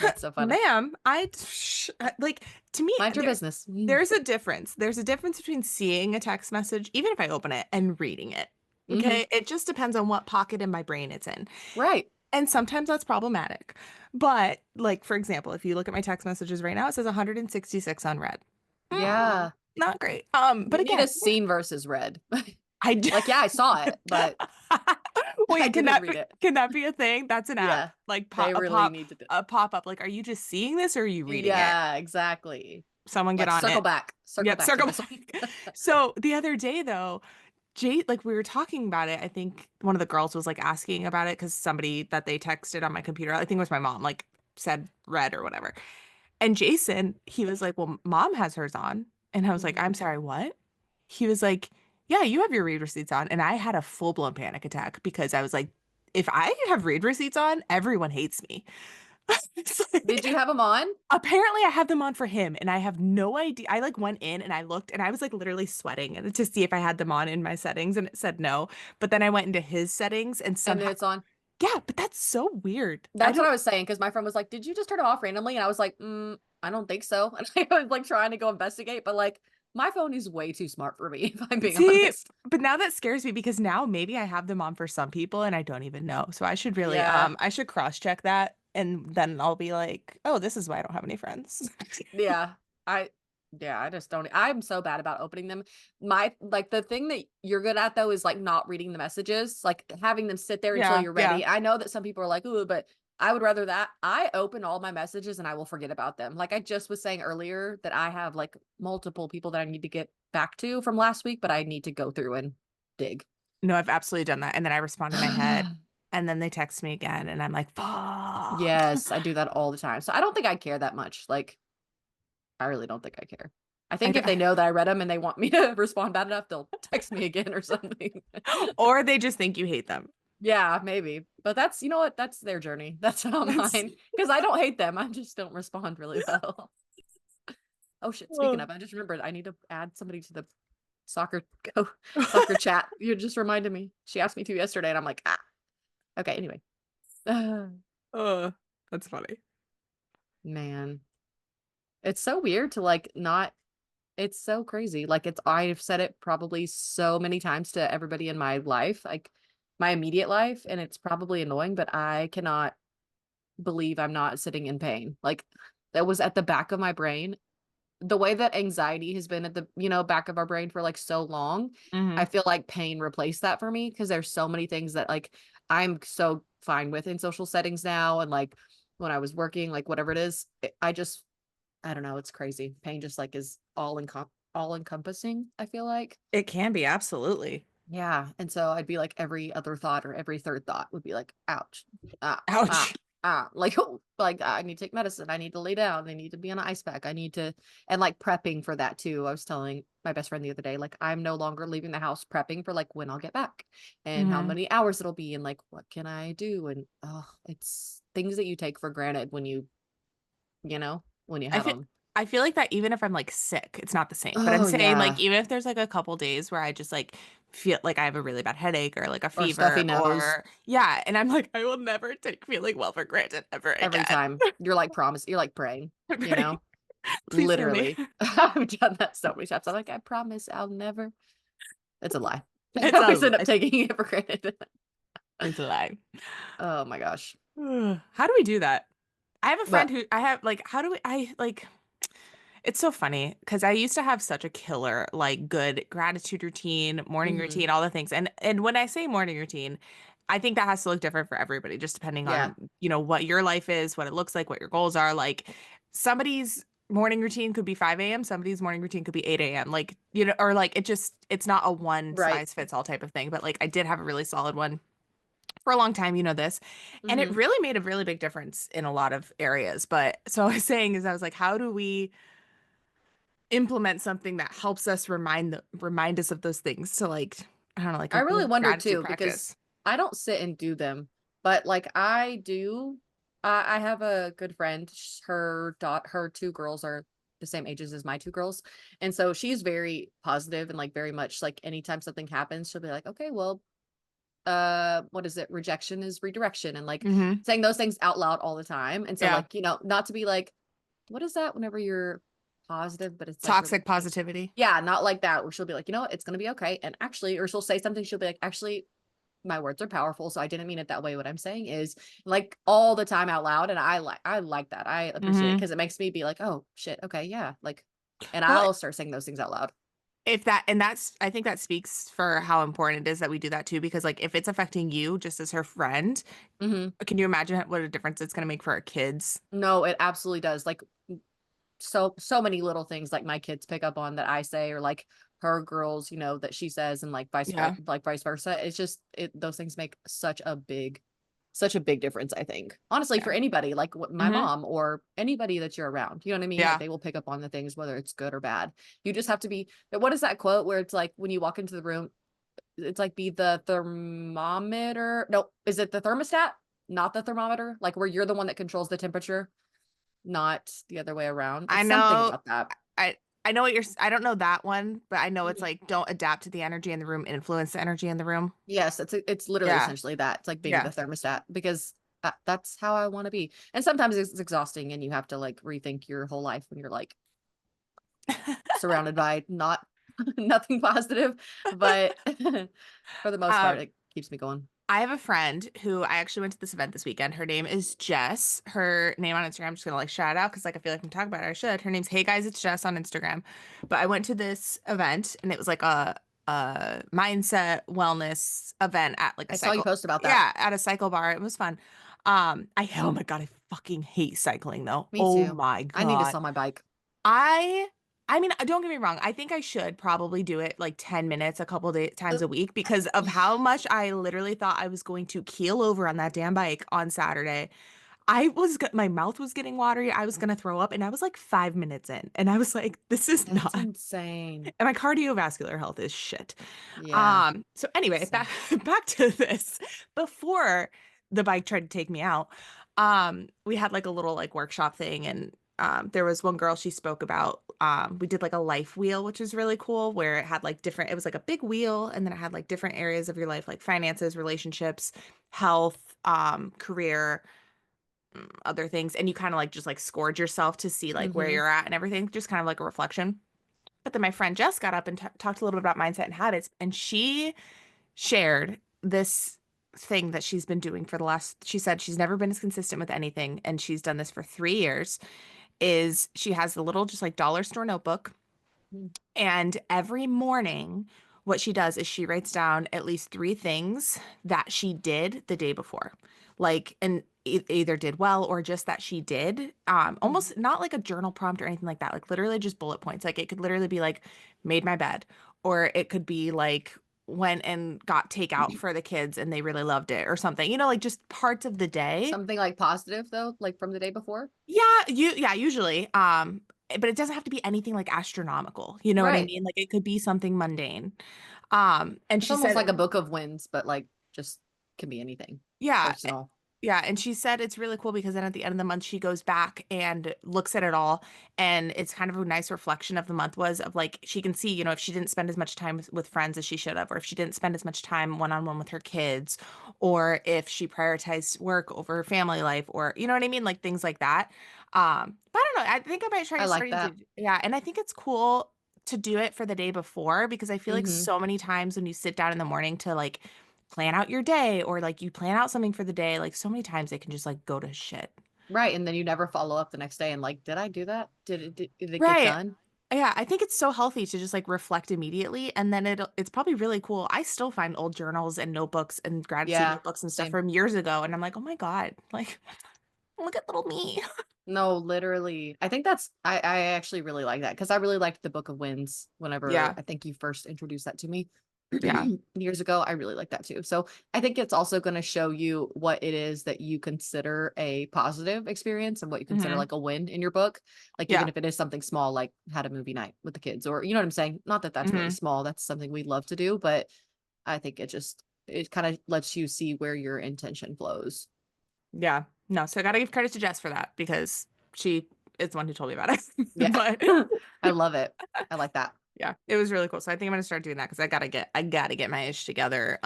S2: That's so funny.
S1: ma'am, like to me,
S2: Mind your business.
S1: there's a difference. There's a difference between seeing a text message, even if I open it, and reading it.
S2: Hmm.
S1: Okay, it just depends on what pocket in my brain it's in.
S2: Right.
S1: And sometimes that's problematic. But, like, for example, if you look at my text messages right now, it says 166 unread.
S2: Yeah.
S1: Not great. But
S2: You need
S1: again,
S2: a scene versus read.
S1: I do.
S2: Like, yeah, I saw it, but I
S1: Wait,
S2: didn't read it.
S1: can that be a thing? That's an app.
S2: Yeah.
S1: Like
S2: They really need to do.
S1: a pop up. Like, are you just seeing this or are you reading it?
S2: Yeah, exactly.
S1: Someone get
S2: Like
S1: on
S2: circle
S1: it.
S2: back. Circle
S1: Yep,
S2: back to
S1: circle
S2: this one.
S1: back. So the other day though, Jay, like we were talking about it. I think one of the girls was like asking about it because somebody that they texted on my computer, I think it was my mom, like said red or whatever. And Jason, he was like, "Well, mom has hers on." And I was like,
S2: Mhm.
S1: "I'm sorry, what?" He was like, "Yeah, you have your read receipts on." And I had a full-blown panic attack because I was like, if I have read receipts on, everyone hates me. It's
S2: Did
S1: like,
S2: you have them on?
S1: apparently I have them on for him and I have no idea. I like went in and I looked and I was like literally sweating to see if I had them on in my settings and it said no. But then I went into his settings and
S2: And
S1: somehow,
S2: it's on.
S1: yeah, but that's so weird. I
S2: That's what
S1: don't
S2: I was saying because my friend was like, "Did you just turn it off randomly?" And I was like, I don't think so." And I was like trying to go investigate, but like my phone is way too smart for me, if I'm being
S1: see,
S2: honest.
S1: but now that scares me because now maybe I have them on for some people and I don't even know. So I should really
S2: Yeah.
S1: I should cross check that and then I'll be like, "Oh, this is why I don't have any friends."
S2: Yeah. I yeah, I just don't I'm so bad about opening them. My like the thing that you're good at though is like not reading the messages, like having them sit there until
S1: Yeah,
S2: you're
S1: yeah.
S2: ready. I know that some people are like, "Ooh, but I would rather that." I open all my messages and I will forget about them. Like I just was saying earlier that I have like multiple people that I need to get back to from last week, but I need to go through and dig.
S1: No, I've absolutely done that. And then I respond in my head and then they text me again and I'm like, "Fuck."
S2: Yes, I do that all the time. So I don't think I care that much. Like I really don't think I care. I
S1: I
S2: think
S1: do.
S2: if they know that I read them and they want me to respond bad enough, they'll text me again or something.
S1: Or they just think you hate them.
S2: Yeah, maybe. But that's, you know what? That's their journey. That's not
S1: That's
S2: mine. Because I don't hate them. I just don't respond really well. Oh shit. Speaking
S1: oh.
S2: of, I just remembered I need to add somebody to the soccer go soccer chat. You just reminded me. She asked me to yesterday and I'm like, ah. Okay, anyway.
S1: Oh, that's funny.
S2: Man. It's so weird to like not it's so crazy. Like it's I've said it probably so many times to everybody in my life, like my immediate life, and it's probably annoying, but I cannot believe I'm not sitting in pain. Like that was at the back of my brain. The way that anxiety has been at the, back of our brain for like so long,
S1: Hmm.
S2: I feel like pain replaced that for me because there's so many things that like I'm so fine with in social settings now and like when I was working, like whatever it is, I don't know, it's crazy. Pain just like is all encompassing, I feel like.
S1: It can be, absolutely.
S2: Yeah. And so I'd be like every other thought or every third thought would be like, ouch, ah, ah,
S1: Ouch.
S2: like, oh, like I need to take medicine. I need to lay down. I need to be on an ice pack. I need to, and like prepping for that too. I was telling my best friend the other day, like, I'm no longer leaving the house prepping for like when I'll get back and how
S1: Hmm.
S2: many hours it'll be and like, what can I do? And oh, it's things that you take for granted when when you
S1: I
S2: have
S1: feel
S2: them.
S1: I feel like that even if I'm like sick, it's not the same. But I'm
S2: Oh
S1: saying like
S2: yeah.
S1: even if there's like a couple days where I just like feel like I have a really bad headache or like a
S2: Or stuffy
S1: fever
S2: nose
S1: or yeah, and I'm like, I will never take feeling well for granted ever
S2: every
S1: again.
S2: time. You're like praying,
S1: I'm
S2: you
S1: praying,
S2: know?
S1: please heal me.
S2: Literally. I've done that so many times. I'm like, I promise I'll never. It's a lie. I
S1: It's
S2: always
S1: a
S2: end up taking it for granted.
S1: it's a lie.
S2: Oh my gosh.
S1: How do we do that? I have a friend
S2: But
S1: who I have like how do we I like it's so funny because I used to have such a killer, like good gratitude routine, morning
S2: mhm.
S1: routine, all the things. And when I say morning routine, I think that has to look different for everybody, just depending
S2: Yeah.
S1: on, what your life is, what it looks like, what your goals are. Like somebody's morning routine could be 5 a.m., somebody's morning routine could be 8 a.m. Like, or like it's not a one
S2: Right.
S1: size fits all type of thing. But like I did have a really solid one for a long time, this. And it
S2: Mhm.
S1: really made a really big difference in a lot of areas. But so I was saying is I was like, how do we implement something that helps us remind us of those things to like I don't know, like
S2: I
S1: a
S2: really
S1: good
S2: wonder
S1: gratitude
S2: too because
S1: practice.
S2: I don't sit and do them, but like I do. I have a good friend. Her two girls are the same ages as my two girls, and so she's very positive and like very much like anytime something happens, she'll be like, "Okay, well, what is it? Rejection is redirection," and like
S1: Hmm.
S2: saying those things out loud all the time. And so,
S1: Yeah.
S2: like not to be like, what is that? Whenever you're positive, but it's like really
S1: Toxic positivity.
S2: yeah, not like that, where she'll be like, "You know what? It's gonna be okay." And actually or she'll say something, she'll be like, "Actually, my words are powerful, so I didn't mean it that way. What I'm saying is," like, all the time out loud, and I like that. I appreciate it
S1: Hmm.
S2: because it makes me be like, "Oh, shit, okay, yeah," like and
S1: Well,
S2: I'll start saying those things out loud.
S1: if that and that's I think that speaks for how important it is that we do that too, because like if it's affecting you just as her friend,
S2: Mhm.
S1: can you imagine what a difference it's going to make for our kids?
S2: No, it absolutely does, like, so many little things, like, my kids pick up on that I say or, like, her girls, that she says and,
S1: Yeah.
S2: like, vice versa. It's just those things make such a big difference, I think. Honestly,
S1: Yeah.
S2: for anybody, like my
S1: Hmm.
S2: mom or anybody that you're around, you know what I mean? Like
S1: Yeah.
S2: they will pick up on the things, whether it's good or bad. You just have to be, but what is that quote where it's like when you walk into the room, it's like be the thermometer. No, is it the thermostat? Not the thermometer? Like where you're the one that controls the temperature, not the other way around.
S1: I
S2: It's something
S1: know.
S2: about that.
S1: I know what I don't know that one, but I know it's
S2: Mhm.
S1: like don't adapt to the energy in the room, influence the energy in the room.
S2: Yes, it's literally
S1: Yeah.
S2: essentially that. It's like being the
S1: Yeah.
S2: thermostat because that's how I want to be. And sometimes it's exhausting and you have to like rethink your whole life when you're like surrounded by not nothing positive, but for the most part,
S1: Um,
S2: it keeps me going.
S1: I have a friend who I actually went to this event this weekend. Her name is Jess. Her name on Instagram, I'm just gonna like shout out because like I feel like I'm talking about her. I should. Her name's Hey Guys, it's Jess on Instagram. But I went to this event and it was like a mindset wellness event at like a
S2: I saw you
S1: cycle.
S2: post about that.
S1: Yeah, at a cycle bar. It was fun. Oh my God, I fucking hate cycling though.
S2: Me
S1: Oh
S2: too.
S1: my
S2: I need to
S1: God.
S2: sell my bike.
S1: I I mean, don't get me wrong. I think I should probably do it like 10 minutes a couple times
S2: Uh,
S1: a week because of how much I literally thought I was going to keel over on that damn bike on Saturday. My mouth was getting watery. I was going to throw up and I was like 5 minutes in and I was like this is
S2: That's
S1: not
S2: insane.
S1: and my cardiovascular health is shit.
S2: Yeah.
S1: So anyway, back
S2: Same.
S1: back to this. Before the bike tried to take me out, we had like a little like workshop thing and there was one girl she spoke about we did like a life wheel, which is really cool, where it had like different it was like a big wheel and then it had like different areas of your life like finances, relationships, health, career, other things, and you kind of like just like scored yourself to see like where
S2: Mhm.
S1: you're at and everything, just kind of like a reflection. But then my friend Jess got up and talked a little bit about mindset and habits, and she shared this thing that she's been doing for the last, she said she's never been as consistent with anything, and she's done this for 3 years, is she has a little just like dollar store notebook.
S2: Mm.
S1: And every morning, what she does is she writes down at least three things that she did the day before. Like, and either did well or just that she did.
S2: Mhm.
S1: Almost not like a journal prompt or anything like that. Like, literally just bullet points. Like, it could literally be like, made my bed, or it could be like, went and got takeout for the kids and they really loved it or something, like just parts of the day.
S2: Something like positive though, like from the day before?
S1: Yeah, usually. But it doesn't have to be anything like astronomical. You know what I
S2: Right.
S1: mean? Like it could be something mundane. And
S2: It's
S1: she
S2: almost
S1: said,
S2: like a book of wins, but like just can be anything
S1: yeah,
S2: personal.
S1: yeah, and she said it's really cool because then at the end of the month she goes back and looks at it all, and it's kind of a nice reflection of the month was of like she can see, if she didn't spend as much time with friends as she should have, or if she didn't spend as much time one-on-one with her kids, or if she prioritized work over her family life, or you know what I mean, like things like that. But I don't know. I think I might try
S2: I like
S1: starting
S2: that.
S1: to, yeah, and I think it's cool to do it for the day before because I feel like
S2: Mhm.
S1: so many times when you sit down in the morning to like plan out your day or like you plan out something for the day, like so many times it can just like go to shit.
S2: Right, and then you never follow up the next day and like, "Did I do that? Did it get
S1: Right.
S2: done?"
S1: Yeah, I think it's so healthy to just like reflect immediately and then it's probably really cool. I still find old journals and notebooks and gratitude
S2: Yeah,
S1: notebooks and stuff
S2: same.
S1: from years ago and I'm like, "Oh my God, like look at little me."
S2: No, literally. I think I actually really like that because I really liked the Book of Winds whenever
S1: Yeah.
S2: I think you first introduced that to me
S1: Yeah.
S2: years ago. I really like that too. So I think it's also going to show you what it is that you consider a positive experience and what you consider
S1: Mhm.
S2: like a win in your book. Like even
S1: Yeah.
S2: if it is something small, like had a movie night with the kids, or you know what I'm saying? Not that that's really
S1: Mhm.
S2: small. That's something we love to do, but I think it kind of lets you see where your intention flows.
S1: Yeah. No, so I gotta give credit to Jess for that because she is the one who told me about it.
S2: Yeah.
S1: But
S2: I love it. I like that.
S1: yeah, it was really cool. So I think I'm gonna start doing that because I gotta get my ish together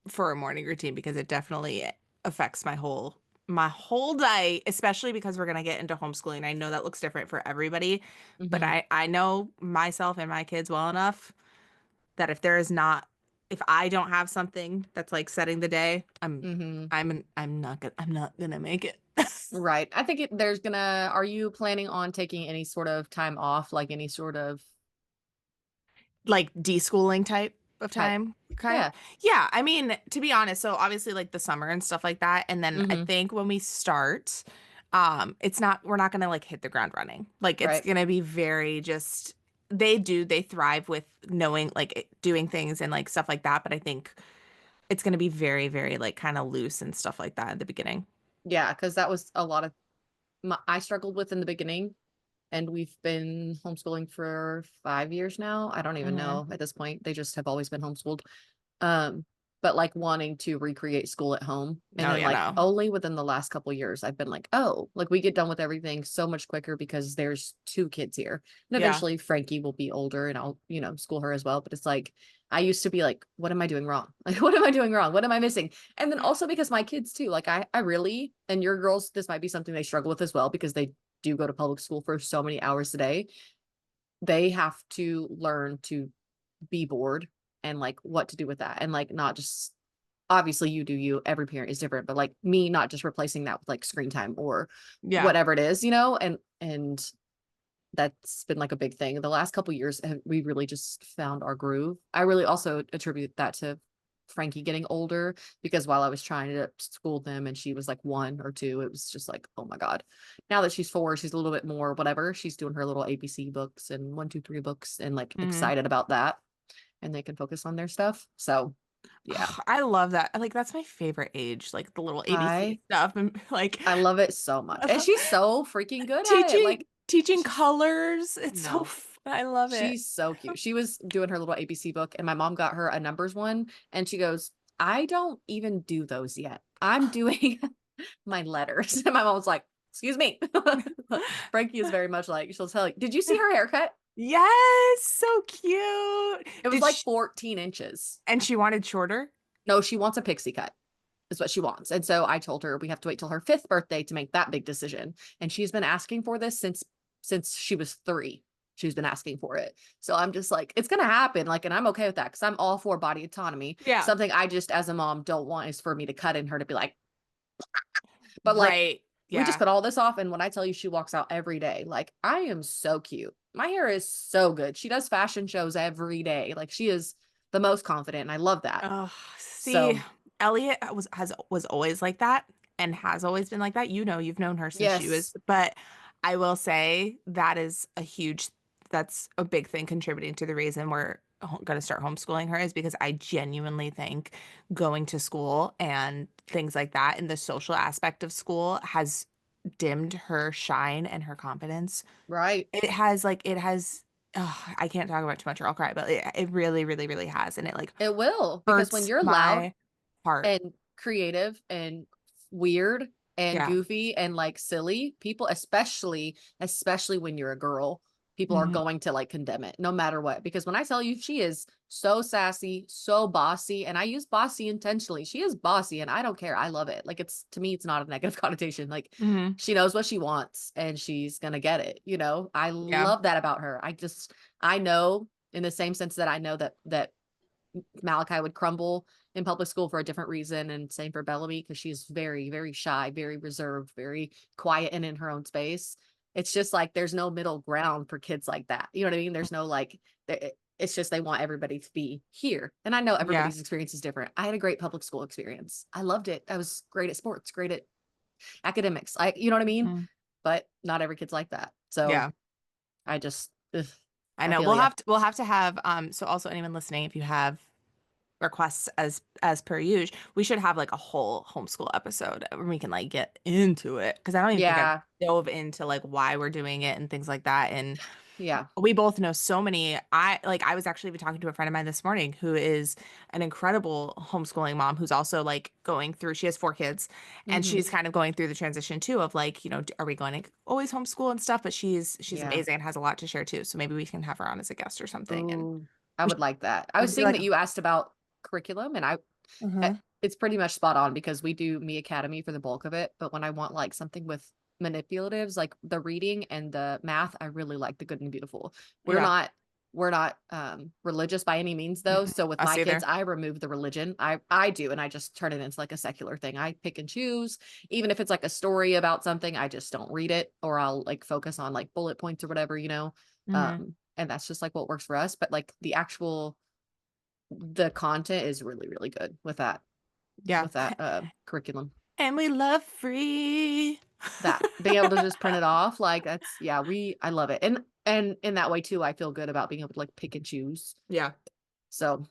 S1: for a morning routine because it definitely affects my whole day, especially because we're gonna get into homeschooling. I know that looks different for everybody, but
S2: Mhm.
S1: I know myself and my kids well enough that if I don't have something that's like setting the day,
S2: Mhm.
S1: I'm not gonna make it.
S2: Right. I think there's gonna are you planning on taking any sort of time off, like any sort of
S1: Like deschooling type of
S2: type?
S1: time kind.
S2: Yeah.
S1: Yeah, I mean, to be honest, so obviously like the summer and stuff like that, and then I
S2: Mhm.
S1: think when we start, we're not gonna like hit the ground running. Like it's
S2: Right.
S1: gonna be very just they thrive with knowing like doing things and like stuff like that, but I think it's gonna be very, very like kind of loose and stuff like that at the beginning.
S2: Yeah, because that was a lot of I struggled with in the beginning, and we've been homeschooling for 5 years now. I don't even
S1: Hmm.
S2: know at this point. They just have always been homeschooled. Um, but like wanting to recreate school at home. And
S1: No,
S2: then
S1: yeah,
S2: like
S1: no.
S2: only within the last couple years, I've been like, oh, like we get done with everything so much quicker because there's two kids here. And
S1: Yeah.
S2: eventually Frankie will be older and I'll, school her as well. But it's like I used to be like, what am I doing wrong? Like, what am I doing wrong? What am I missing? And then also because my kids too, like I really, and your girls, this might be something they struggle with as well because they do go to public school for so many hours a day. They have to learn to be bored and like what to do with that and like not just obviously you do you every parent is different but like me not just replacing that with like screen time or
S1: Yeah.
S2: whatever it is and that's been like a big thing the last couple years we really just found our groove. I really also attribute that to Frankie getting older because while I was trying to school them and she was like 1 or 2 it was just like oh my god, now that she's 4 she's a little bit more whatever, she's doing her little ABC books and 1 2 3 books and like
S1: Hmm.
S2: excited about that and they can focus on their stuff. So, yeah.
S1: I love that. Like that's my favorite age, like the little ABC
S2: I
S1: stuff and like
S2: I love it so much. And she's so freaking good at it.
S1: teaching
S2: Like
S1: teaching
S2: she's
S1: colors. It's so
S2: no.
S1: fun. I love it.
S2: She's so cute. She was doing her little ABC book and my mom got her a numbers one and she goes, "I don't even do those yet. I'm doing my letters." And my mom was like, "Excuse me." Frankie is very much like she'll tell you, "Did you see her haircut?
S1: Yes, so cute.
S2: It was
S1: Did
S2: like
S1: she,
S2: 14 inches."
S1: and she wanted shorter?
S2: No, she wants a pixie cut. Is what she wants. And so I told her we have to wait till her 5th birthday to make that big decision. And she's been asking for this since she was 3. She's been asking for it. So I'm just like, it's gonna happen. Like, and I'm okay with that because I'm all for body autonomy.
S1: Yeah.
S2: Something I just as a mom don't want is for me to cut in her to be like, but like
S1: Right.
S2: we just
S1: Yeah.
S2: cut all this off. And when I tell you she walks out every day, like I am so cute. My hair is so good. She does fashion shows every day. Like she is the most confident. And I love that.
S1: Oh, see,
S2: So
S1: Elliot was always like that and has always been like that. You know, you've known her since she was,
S2: yes.
S1: but I will say that's a big thing contributing to the reason we're going to start homeschooling her is because I genuinely think going to school and things like that and the social aspect of school has dimmed her shine and her confidence.
S2: Right.
S1: It has I can't talk about it too much or I'll cry, but it really, really, really has. And it like
S2: It will, because when
S1: hurts
S2: you're loud
S1: my heart.
S2: and creative and weird and
S1: Yeah.
S2: goofy and like silly, people especially when you're a girl, people are
S1: Mhm.
S2: going to like condemn it no matter what. Because when I tell you she is so sassy, so bossy, and I use bossy intentionally. She is bossy and I don't care. I love it. Like it's to me, it's not a negative connotation. Like
S1: Mhm.
S2: she knows what she wants and she's gonna get it. I
S1: Yeah.
S2: love that about her. I know in the same sense that I know that Malachi would crumble in public school for a different reason, and same for Bellamy because she's very, very shy, very reserved, very quiet and in her own space. It's just like there's no middle ground for kids like that. You know what I mean? There's no like, it's just they want everybody to be here. And I know
S1: Yeah.
S2: everybody's experience is different. I had a great public school experience. I loved it. I was great at sports, great at academics. You know what I mean?
S1: Mhm.
S2: But not every kid's like that. So
S1: Yeah.
S2: I just, ugh,
S1: I
S2: I
S1: know.
S2: feel you.
S1: We'll have to have so also anyone listening, if you have requests as per usual, we should have like a whole homeschool episode where we can like get into it because I don't even think I've
S2: Yeah.
S1: dove into like why we're doing it and things like that. And
S2: Yeah.
S1: we both know so many. I was actually even talking to a friend of mine this morning who is an incredible homeschooling mom who's also like going through, she has 4 kids and
S2: Hmm.
S1: she's kind of going through the transition too of like, are we going to always homeschool and stuff? But she's
S2: Yeah.
S1: amazing and has a lot to share too. So maybe we can have her on as a guest or something. And
S2: Ooh, I
S1: we
S2: would
S1: should,
S2: like that. I
S1: we
S2: was
S1: should do
S2: seeing
S1: like,
S2: that you asked about curriculum, and
S1: uh
S2: it's pretty much spot on because we do Me Academy for the bulk of it. But when I want like something with manipulatives, like the reading and the math, I really like the Good and Beautiful. We're
S1: yeah,
S2: not we're not religious by any means though.
S1: mm-mm,
S2: So with
S1: us
S2: my kids,
S1: either.
S2: I remove the religion. I do, and I just turn it into like a secular thing. I pick and choose. Even if it's like a story about something, I just don't read it, or I'll like focus on like bullet points or whatever.
S1: Hmm.
S2: And that's just like what works for us. But like the content is really, really good
S1: Yeah.
S2: with that curriculum.
S1: And we love free.
S2: That being able to just print it off, like that's yeah, I love it. And in that way too, I feel good about being able to like pick and choose.
S1: Yeah.
S2: So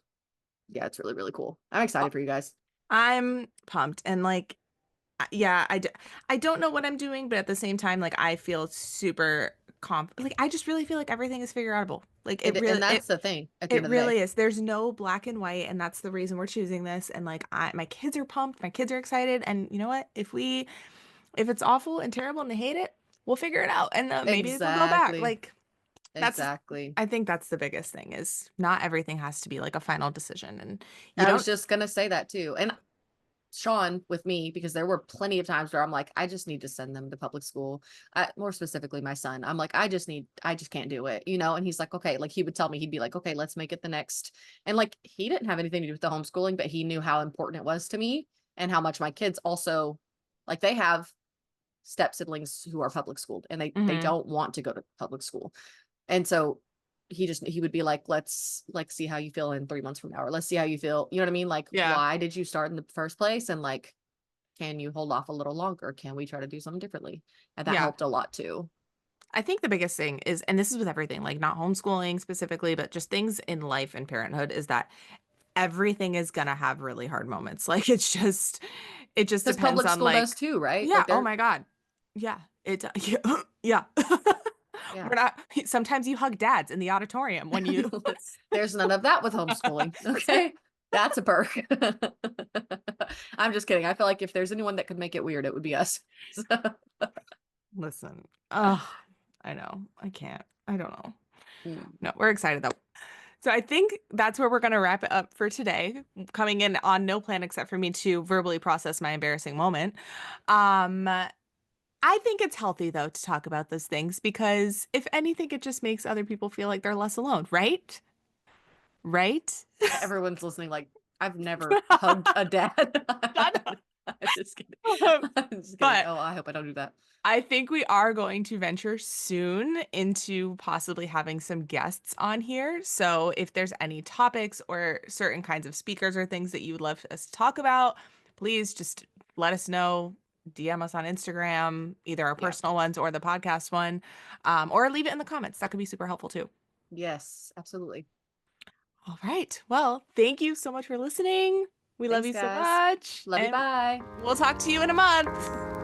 S2: yeah, it's really, really cool. I'm excited for you guys.
S1: I'm pumped and like yeah, I don't know what I'm doing, but at the same time like I feel super like I just really feel like everything is figure outable. Like
S2: And that's the thing at the
S1: it
S2: end of the day.
S1: really is. There's no black and white and that's the reason we're choosing this and like my kids are pumped, my kids are excited and you know what? If it's awful and terrible and they hate it, we'll figure it out and maybe they'll go back.
S2: Exactly.
S1: Like that's
S2: Exactly.
S1: I think that's the biggest thing is not everything has to be like a final decision and you
S2: I was
S1: don't
S2: just gonna say that too. And Sean with me because there were plenty of times where I'm like, I just need to send them to public school. More specifically, my son. I'm like, I just can't do it. And he's like, okay, like he would tell me, he'd be like, okay, let's make it the next. And like he didn't have anything to do with the homeschooling, but he knew how important it was to me and how much my kids also like they have step siblings who are public schooled and they
S1: Mhm.
S2: don't want to go to public school. And so he would be like, let's like see how you feel in 3 months from now, or let's see how you feel. You know what I mean? Like,
S1: Yeah.
S2: why did you start in the first place? And like, can you hold off a little longer? Can we try to do something differently? And that
S1: Yeah.
S2: helped a lot too.
S1: I think the biggest thing is, and this is with everything, like not homeschooling specifically, but just things in life and parenthood, is that everything is gonna have really hard moments. Like it just
S2: Because
S1: depends
S2: public
S1: on
S2: school does
S1: like,
S2: too, right?
S1: yeah,
S2: Like
S1: oh
S2: they're
S1: my God. Yeah. Yeah. Yeah.
S2: yeah.
S1: We're not, sometimes you hug dads in the auditorium when you,
S2: There's none of that with homeschooling. Okay. That's a perk. I'm just kidding. I feel like if there's anyone that could make it weird, it would be us. So,
S1: listen, oh, I know. I can't. I don't know.
S2: mm,
S1: No, we're excited though. So I think that's where we're going to wrap it up for today. Coming in on no plan except for me to verbally process my embarrassing moment. I think it's healthy though to talk about those things because if anything, it just makes other people feel like they're less alone, right? Right?
S2: everyone's listening. Like, I've never hugged a dad.
S1: Shut up.
S2: I'm just kidding. I'm just kidding.
S1: But
S2: Oh, I hope I don't do that.
S1: I think we are going to venture soon into possibly having some guests on here. So if there's any topics or certain kinds of speakers or things that you would love us to talk about, please just let us know. DM us on Instagram, either our
S2: Yeah.
S1: personal ones or the podcast one, or leave it in the comments. That could be super helpful too.
S2: Yes, absolutely.
S1: All right. Well, thank you so much for listening. We love
S2: Thanks,
S1: you so
S2: guys.
S1: much.
S2: Love you.
S1: And
S2: Bye.
S1: we'll talk to you in a month.